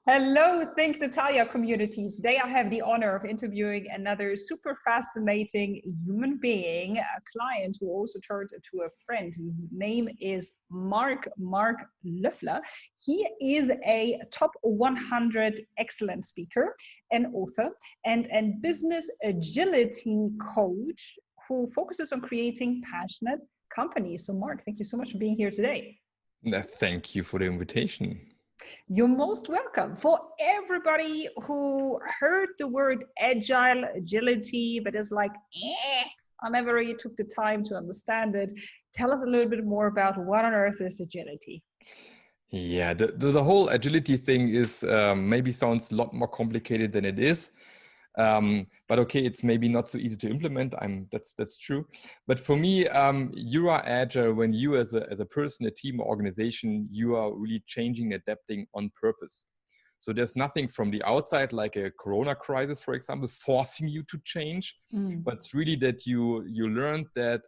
Hello, Think Natalia community. Today I have the honor of interviewing another super fascinating human being, a client who also turned into a friend. His name is Marc Löffler. He is a top 100 excellent speaker and author and business agility coach who focuses on creating passionate companies. So Marc, thank you so much for being here today. Thank you for the invitation. You're most welcome. For everybody who heard the word agile, agility, but is like, I never really took the time to understand it. Tell us a little bit more about what on earth is agility. Yeah, the whole agility thing is maybe sounds a lot more complicated than it is. But okay, it's maybe not so easy to implement. That's true. But for me, you are agile when you as a person, a team, or organization, you are really changing, adapting on purpose. So there's nothing from the outside, like a Corona crisis, for example, forcing you to change. But it's really that you learned that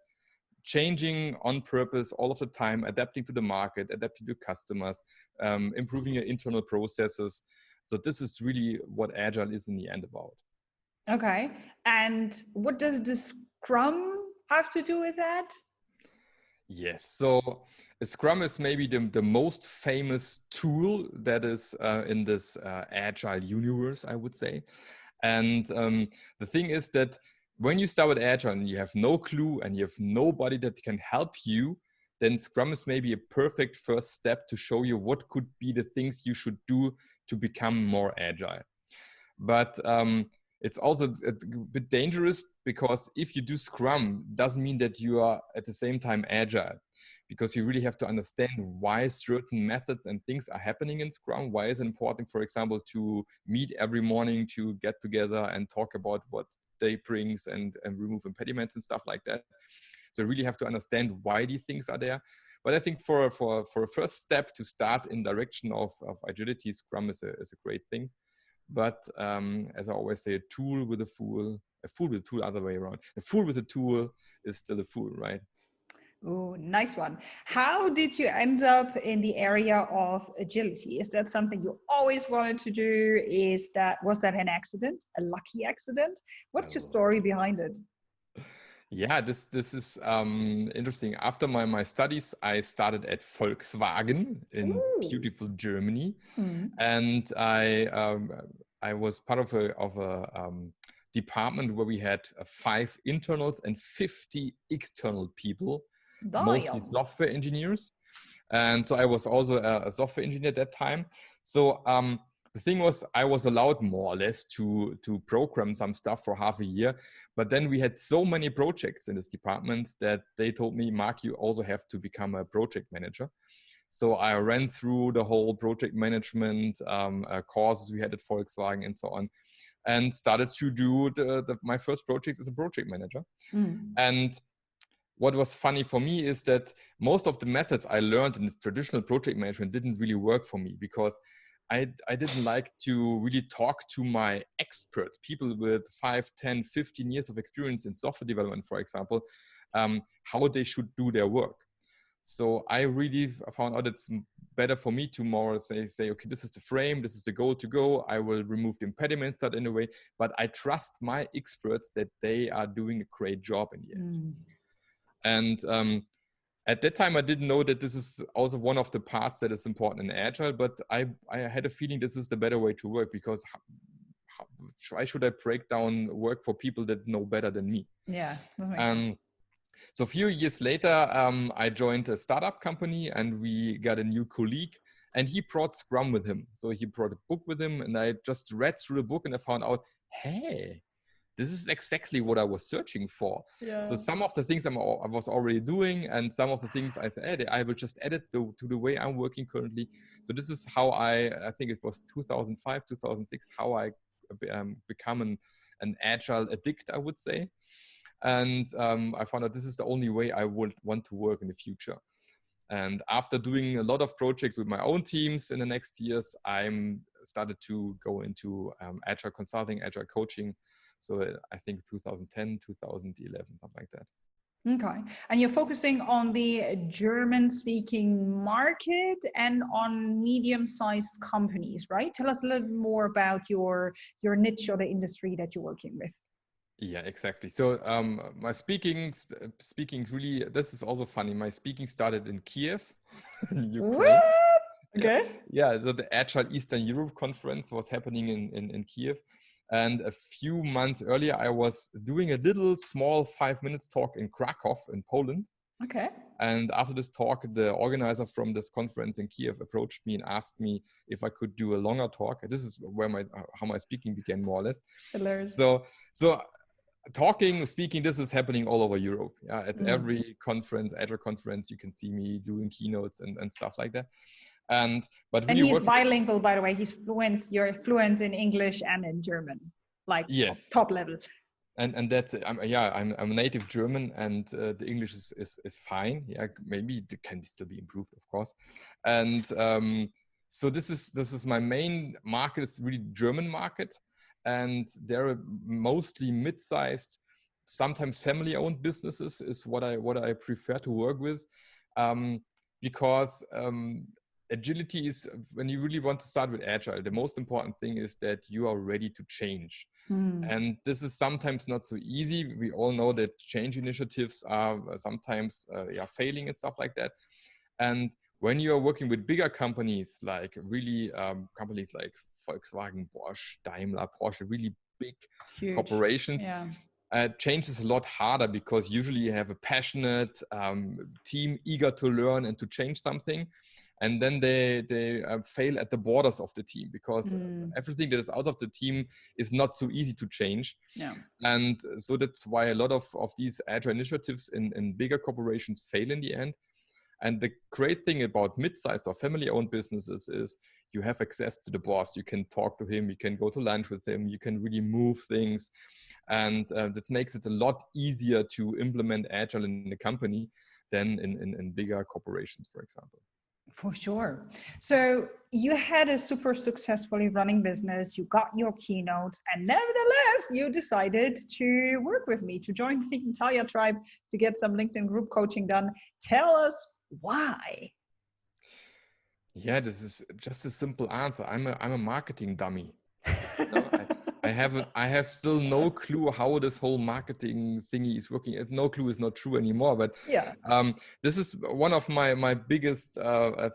changing on purpose all of the time, adapting to the market, adapting to customers, improving your internal processes. So this is really what agile is in the end about. Okay. And what does the Scrum have to do with that? Yes. So Scrum is maybe the most famous tool that is in this agile universe, I would say. And the thing is that when you start with agile and you have no clue and you have nobody that can help you, then Scrum is maybe a perfect first step to show you what could be the things you should do to become more agile. But it's also a bit dangerous because if you do Scrum, doesn't mean that you are at the same time agile, because you really have to understand why certain methods and things are happening in Scrum. Why is it important, for example, to meet every morning to get together and talk about what day brings and remove impediments and stuff like that. So you really have to understand why these things are there. But I think for a first step to start in direction of agility, Scrum is a great thing. But as I always say, a fool with a tool, other way around. A fool with a tool is still a fool, right? Oh, nice one. How did you end up in the area of agility? Is that something you always wanted to do? Was that an accident, a lucky accident? What's your story behind it? Yeah, this is interesting. After my studies, I started at Volkswagen in beautiful Germany, and I was part of a department where we had 5 internals and 50 external people, mostly software engineers. And so I was also a software engineer at that time. So the thing was, I was allowed more or less to program some stuff for half a year. But then we had so many projects in this department that they told me, Marc, you also have to become a project manager. So I ran through the whole project management courses we had at Volkswagen and so on, and started to do my first projects as a project manager. And what was funny for me is that most of the methods I learned in this traditional project management didn't really work for me, because I didn't like to really talk to my experts, people with 5, 10, 15 years of experience in software development, for example, how they should do their work. So I really found out it's better for me to more say, okay, this is the frame, this is the goal to go. I will remove the impediments that in a way, but I trust my experts that they are doing a great job in the end. And at that time, I didn't know that this is also one of the parts that is important in Agile, but I had a feeling this is the better way to work, because why should I break down work for people that know better than me? Yeah, that makes sense. So a few years later, I joined a startup company and we got a new colleague, and he brought Scrum with him. So he brought a book with him, and I just read through the book and I found out, hey, this is exactly what I was searching for. Yeah. So some of the things I was already doing, and some of the things I said, I will just add it to the way I'm working currently. So this is how I think it was 2005, 2006, how I become an agile addict, I would say. And I found out this is the only way I would want to work in the future. And after doing a lot of projects with my own teams in the next years, I'm started to go into agile consulting, agile coaching. So I think 2010, 2011, something like that. Okay. And you're focusing on the German-speaking market and on medium-sized companies, right? Tell us a little bit more about your niche or the industry that you're working with. Yeah, exactly. So my speaking really, this is also funny. My speaking started in Kiev, in Ukraine. What? Yeah, Okay. yeah. So the Agile Eastern Europe conference was happening in Kiev. And a few months earlier, I was doing a little small 5 minutes talk in Krakow in Poland. Okay. And after this talk, the organizer from this conference in Kiev approached me and asked me if I could do a longer talk. This is where how my speaking began, more or less. Hilarious. So speaking, this is happening all over Europe. Yeah, at every conference, Agile conference, you can see me doing keynotes and stuff like that. But really, he's bilingual, by the way. He's fluent. You're fluent in English and in German, like yes, top level. And that's I'm a native German, and the English is fine. Yeah, maybe it can still be improved, of course. And so this is my main market. It's really German market, and they're mostly mid-sized, sometimes family-owned businesses is what I prefer to work with, because agility is, when you really want to start with Agile, the most important thing is that you are ready to change. And this is sometimes not so easy. We all know that change initiatives are sometimes failing and stuff like that. And when you are working with bigger companies, like really companies like Volkswagen, Bosch, Daimler, Porsche, really big Huge corporations, change is a lot harder, because usually you have a passionate team eager to learn and to change something. And then they fail at the borders of the team, because everything that is out of the team is not so easy to change. Yeah. And so that's why a lot of these agile initiatives in bigger corporations fail in the end. And the great thing about mid-sized or family-owned businesses is you have access to the boss. You can talk to him, you can go to lunch with him, you can really move things. And that makes it a lot easier to implement Agile in the company than in bigger corporations, for example. For sure. So you had a super successfully running business, you got your keynotes, and nevertheless, you decided to work with me, to join Think Natalia Tribe, to get some LinkedIn group coaching done. Tell us why. Yeah, this is just a simple answer. I'm a marketing dummy. No, I have still no clue how this whole marketing thingy is working. No clue is not true anymore. But yeah, this is one of my biggest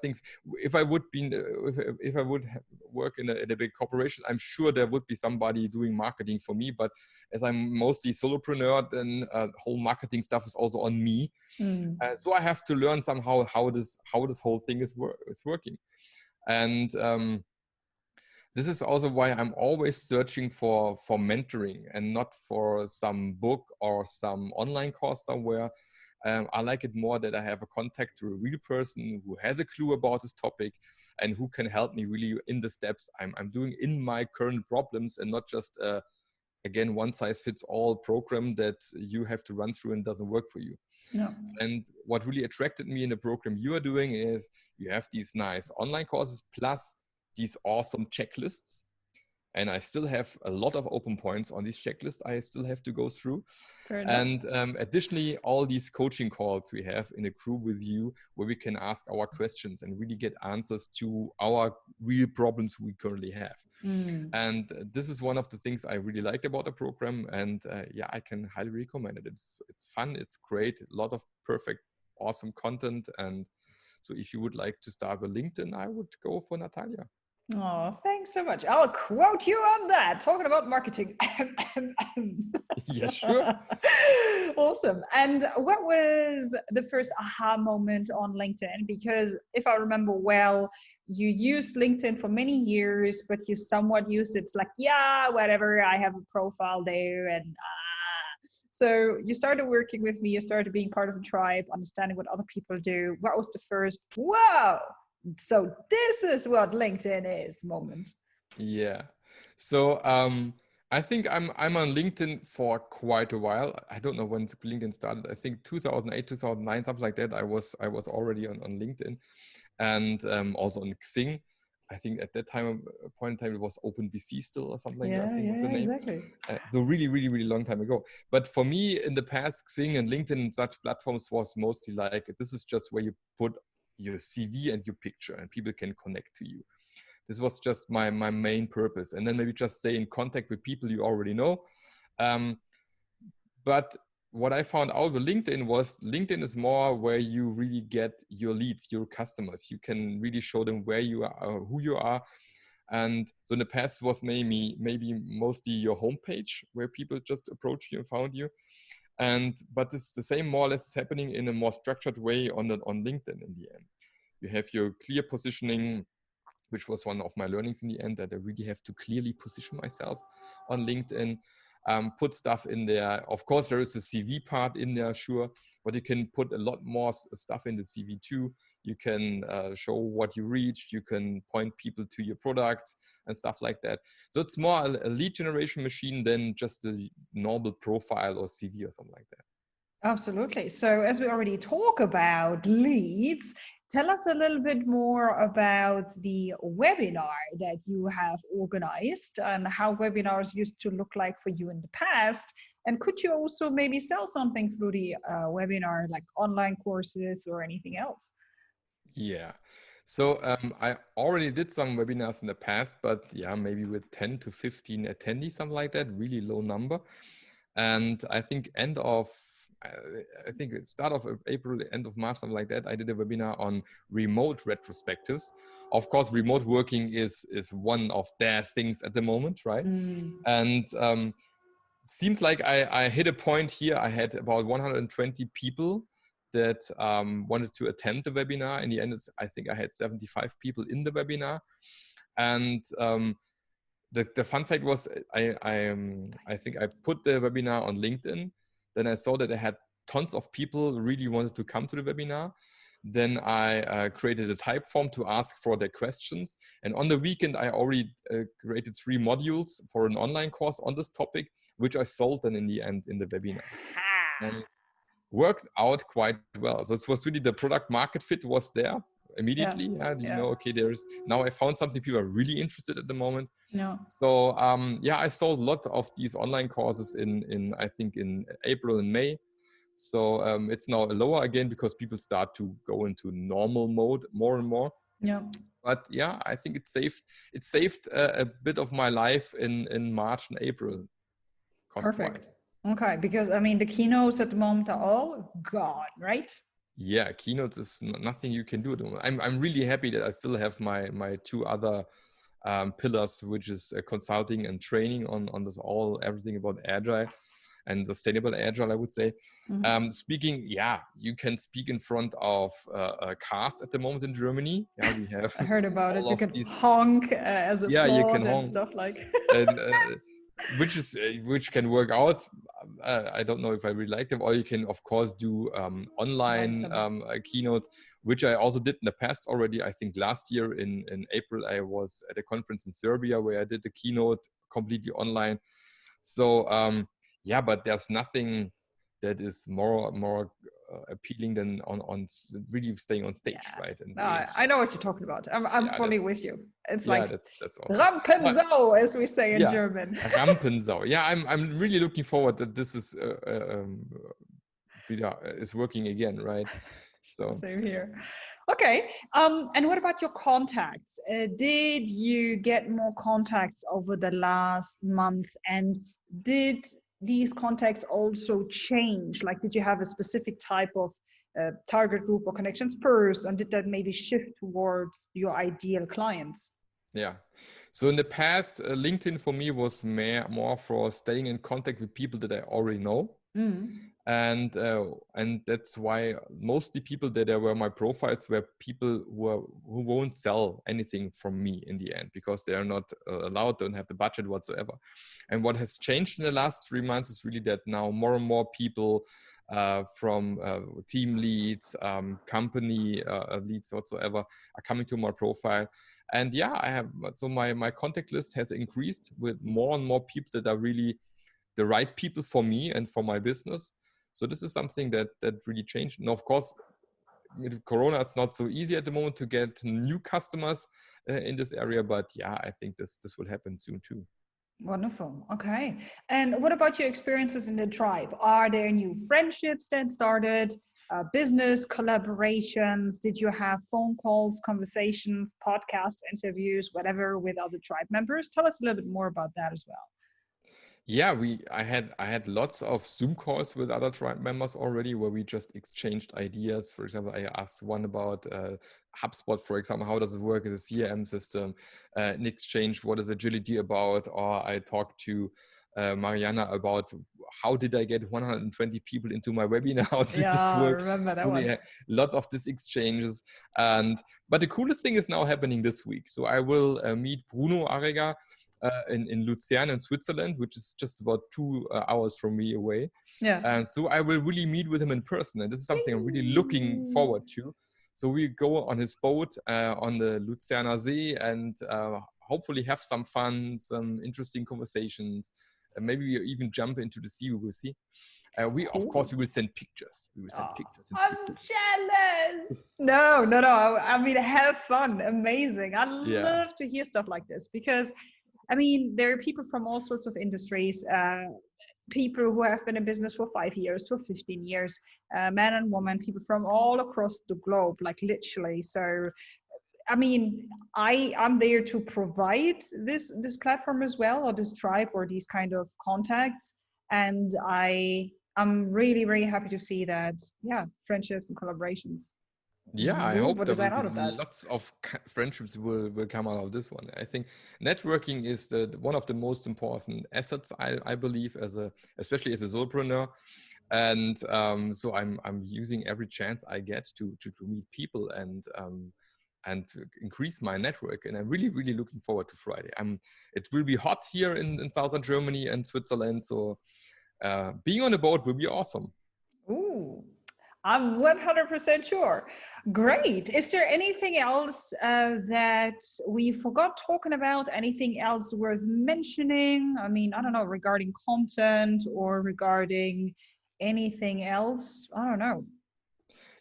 things. If I would work in a big corporation, I'm sure there would be somebody doing marketing for me. But as I'm mostly solopreneur, then whole marketing stuff is also on me. So I have to learn somehow how this whole thing is working. And this is also why I'm always searching for mentoring, and not for some book or some online course somewhere. I like it more that I have a contact to a real person who has a clue about this topic and who can help me really in the steps I'm doing in my current problems, and not just, again, one size fits all program that you have to run through and doesn't work for you. No. And what really attracted me in the program you are doing is you have these nice online courses plus these awesome checklists. And I still have a lot of open points on these checklists I still have to go through. And additionally, all these coaching calls we have in a group with you, where we can ask our questions and really get answers to our real problems we currently have. And this is one of the things I really liked about the program. And I can highly recommend it. It's fun, it's great, a lot of perfect, awesome content. And so if you would like to start with LinkedIn, I would go for Natalia. Oh, thanks so much. I'll quote you on that. Talking about marketing. Yeah, sure. Awesome. And what was the first aha moment on LinkedIn? Because if I remember well, you used LinkedIn for many years, but you somewhat used it's like, yeah, whatever, I have a profile there. And so you started working with me, you started being part of the tribe, understanding what other people do. What was the first, whoa, so this is what LinkedIn is moment? Yeah. So I think I'm on LinkedIn for quite a while. I don't know when LinkedIn started. I think 2008, 2009, something like that. I was already on LinkedIn, and also on Xing. I think at that point in time, it was OpenBC still or something like that, I think was the Yeah, name. exactly. So really, really, really long time ago. But for me in the past, Xing and LinkedIn and such platforms was mostly like, this is just where you put your CV and your picture and people can connect to you. This was just my main purpose. And then maybe just stay in contact with people you already know. But what I found out with LinkedIn is more where you really get your leads, your customers. You can really show them where you are, who you are. And so in the past was maybe mostly your homepage where people just approached you and found you. But it's the same more or less happening in a more structured way on LinkedIn in the end. You have your clear positioning, which was one of my learnings in the end, that I really have to clearly position myself on LinkedIn, put stuff in there. Of course, there is a CV part in there, sure, but you can put a lot more stuff in the CV too. You can show what you reached. You can point people to your products and stuff like that. So it's more a lead generation machine than just a normal profile or CV or something like that. Absolutely. So as we already talk about leads, tell us a little bit more about the webinar that you have organized and how webinars used to look like for you in the past. And could you also maybe sell something through the webinar, like online courses or anything else? Yeah. So I already did some webinars in the past, but yeah, maybe with 10 to 15 attendees, something like that, really low number. And I think I think at start of April, end of March, something like that, I did a webinar on remote retrospectives. Of course, remote working is one of their things at the moment, right? And seemed like I hit a point here. I had about 120 people that wanted to attend the webinar. In the end, I think I had 75 people in the webinar. And the fun fact was I think I put the webinar on LinkedIn. Then I saw that I had tons of people really wanted to come to the webinar. Then I created a type form to ask for their questions. And on the weekend, I already created 3 modules for an online course on this topic, which I sold then in the end in the webinar. And worked out quite well. So it was really the product market fit was there immediately. Yeah, you know, okay, now I found something people are really interested at the moment. So yeah, I sold a lot of these online courses in I think in April and May. So it's now lower again because people start to go into normal mode more and more. Yeah. But yeah, I think it saved a bit of my life in March and April, cost-wise. Okay, because I mean the keynotes at the moment are all gone, right? Yeah, Keynotes is nothing you can do. I'm really happy that I still have my 2 other pillars, which is consulting and training on this everything about agile and sustainable agile, I would say. Speaking, yeah, you can speak in front of cars at the moment in Germany. Yeah, we have. I heard about it. You can these, honk as a you can honk and stuff like. and, which can work out. I don't know if I really like them. Or you can, of course, do online keynotes, which I also did in the past already. I think last year in April, I was at a conference in Serbia where I did the keynote completely online. So yeah, but there's nothing that is more appealing than on really staying on stage, right? And I know what you're talking about. I'm fully with you. It's like that's awesome. Rampensau, as we say in German. Rampensau. Yeah, I'm really looking forward that this is working again, right? So same here. Okay. And what about your contacts? Did you get more contacts over the last month? And did these contacts also change? Like, did you have a specific type of target group or connections first? And did that maybe shift towards your ideal clients? Yeah. So in the past, LinkedIn for me was more for staying in contact with people that I already know. And that's why mostly people that were my profiles were people who won't sell anything from me in the end because they are not allowed, don't have the budget whatsoever. And what has changed in the last 3 months is really that now more and more people from team leads, company leads whatsoever are coming to my profile. And yeah, I have, so my contact list has increased with more and more people that are really the right people for me and for my business. So this is something that really changed. And of course, with Corona, it's not so easy at the moment to get new customers in this area, but yeah, I think this will happen soon too. Wonderful. Okay. And what about your experiences in the tribe? Are there new friendships that started? Business collaborations? Did you have phone calls, conversations, podcast interviews, whatever, with other tribe members? Tell us a little bit more about that as well. Yeah, I had lots of Zoom calls with other tribe members already, where we just exchanged ideas. For example, I asked one about HubSpot, for example, how does it work as a CRM system? In exchange, what is agility about? Or I talked to Mariana about how did I get 120 people into my webinar? How did this work? I remember that one. Lots of these exchanges. But the coolest thing is now happening this week. So I will meet Bruno Arega in Luzern in Switzerland, which is just about 2 hours from me away. Yeah. And so I will really meet with him in person. And this is something I'm really looking forward to. So we go on his boat on the Luzerner See and hopefully have some fun, some interesting conversations. Maybe we even jump into the sea, we will see. Of course, we will send pictures. We will send pictures. I'm jealous. No. I mean, have fun. Amazing. I love to hear stuff like this because, I mean, there are people from all sorts of industries, people who have been in business for 5 years, for 15 years, men and women, people from all across the globe, like literally. So, I mean, I'm there to provide this platform as well, or this tribe, or these kind of contacts. And I'm really, really happy to see that, friendships and collaborations. Yeah, I hope there will be lots of friendships will come out of this one. I think networking is one of the most important assets, I believe, especially as a solopreneur. And so I'm using every chance I get to meet people and to increase my network. And I'm really, really looking forward to Friday. It will be hot here in southern Germany and Switzerland. So being on a boat will be awesome. Ooh, I'm 100% sure. Great. Is there anything else that we forgot talking about? Anything else worth mentioning? I mean, I don't know, regarding content or regarding anything else? I don't know.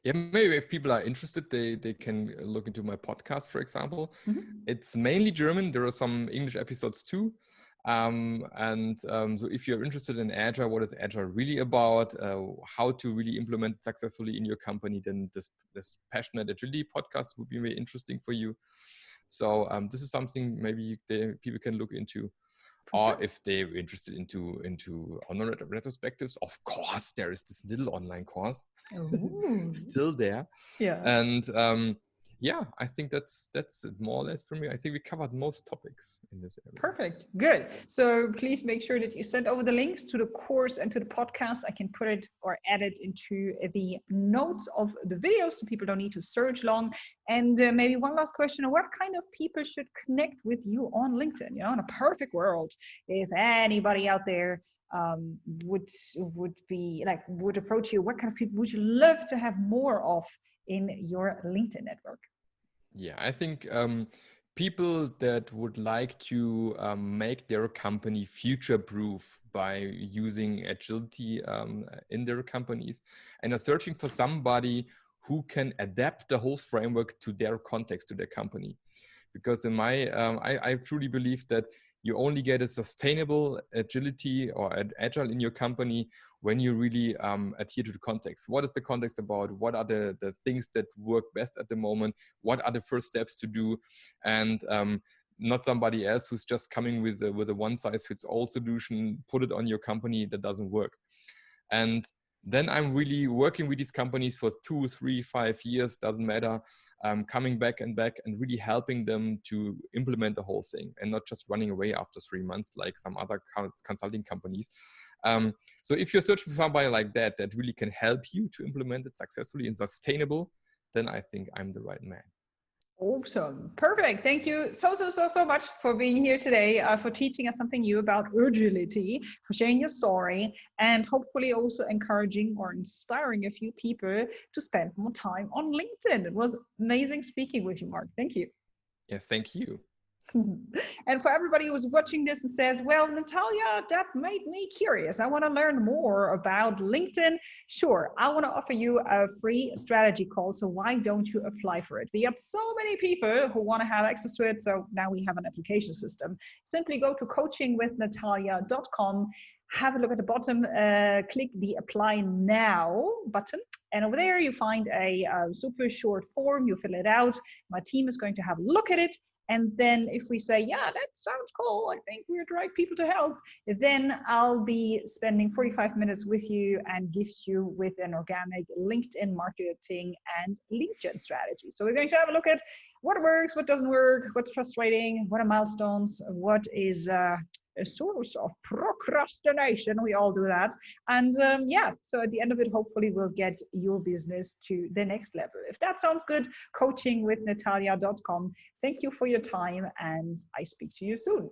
Yeah, maybe if people are interested, they can look into my podcast, for example. Mm-hmm. It's mainly German. There are some English episodes too. So if you're interested in Agile, what is Agile really about, how to really implement it successfully in your company, then this Passionate Agility podcast would be very interesting for you. So this is something maybe people can look into. Or if they're interested into online retrospectives, of course, there is this little online course still there. Yeah. And I think that's it more or less for me. I think we covered most topics in this area. Perfect. Good. So please make sure that you send over the links to the course and to the podcast. I can put it or add it into the notes of the video so people don't need to search long. And maybe one last question: what kind of people should connect with you on LinkedIn? You know, in a perfect world, if anybody out there would approach you, what kind of people would you love to have more of in your LinkedIn network? Yeah, I think people that would like to make their company future-proof by using agility in their companies and are searching for somebody who can adapt the whole framework to their context, to their company. Because in I truly believe that you only get a sustainable agility or agile in your company when you really adhere to the context. What is the context about? What are the things that work best at the moment? What are the first steps to do? And not somebody else who's just coming with a one-size-fits-all solution, put it on your company that doesn't work. And then I'm really working with these companies for 2, 3, 5 years, doesn't matter. Coming back and really helping them to implement the whole thing and not just running away after 3 months like some other consulting companies. So if you're searching for somebody like that really can help you to implement it successfully and sustainable, then I think I'm the right man. Awesome. Perfect. Thank you so much for being here today, for teaching us something new about agility, for sharing your story, and hopefully also encouraging or inspiring a few people to spend more time on LinkedIn. It was amazing speaking with you, Marc. Thank you. Yes, thank you. And for everybody who's watching this and says, well, Natalia, that made me curious. I want to learn more about LinkedIn. Sure, I want to offer you a free strategy call. So why don't you apply for it? We have so many people who want to have access to it. So now we have an application system. Simply go to coachingwithnatalia.com. Have a look at the bottom, click the apply now button. And over there you find a super short form, you fill it out. My team is going to have a look at it. And then if we say, yeah, that sounds cool, I think we're the right people to help, then I'll be spending 45 minutes with you and gift you with an organic LinkedIn marketing and lead gen strategy. So we're going to have a look at what works, what doesn't work, what's frustrating, what are milestones, what is a source of procrastination. We all do that. And yeah, so at the end of it, hopefully we'll get your business to the next level. If that sounds good, coachingwithnatalia.com. Thank you for your time and I speak to you soon.